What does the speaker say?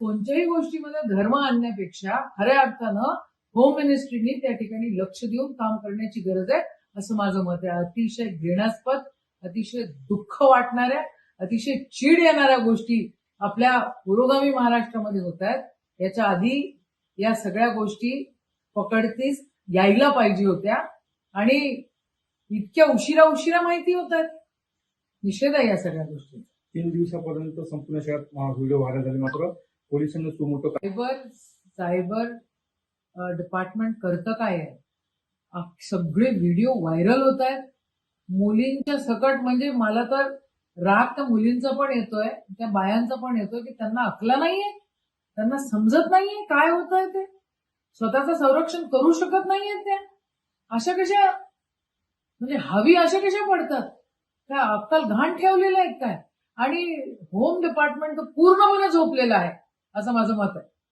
कोणत्याही गोष्टीमध्ये धर्म आणण्यापेक्षा खऱ्या अर्थानं होम मिनिस्ट्रीनी त्या ठिकाणी लक्ष देऊन काम करण्याची गरज आहे, असं माझं मत आहे. अतिशय घृणास्पद, अतिशय दुःख वाटणाऱ्या, अतिशय चीड येणाऱ्या गोष्टी आपल्या पुरोगामी महाराष्ट्रामध्ये होत आहेत. याच्या आधी या सगळ्या गोष्टी पकडतीस यायला पाहिजे होत्या आणि इतक्या उशिरा माहिती होत आहेत. निषेध आहे या सगळ्या गोष्टी. 3 दिवसापर्यंत संपूर्ण शहरात व्हिडिओ व्हायरल झाले, मात्र पोलिसांनी सुमोटो सायबर डिपार्टमेंट करतं काय आहे? सगळे व्हिडिओ व्हायरल होत आहेत मुलींच्या सकट. म्हणजे मला तर राग त्या मुलींचा पण येतोय, त्या बायांचा पण येतोय की त्यांना अकला नाहीये, त्यांना समजत नाहीये काय होत आहे ते, स्वतःचं संरक्षण करू शकत नाहीये त्या. अशा कशा म्हणजे हवी अशा कशा पडतात? काय अक्कल घाण ठेवलेलं आहे काय? आणि होम डिपार्टमेंट तर पूर्णपणे झोपलेलं आहे असं माझं मत आहे.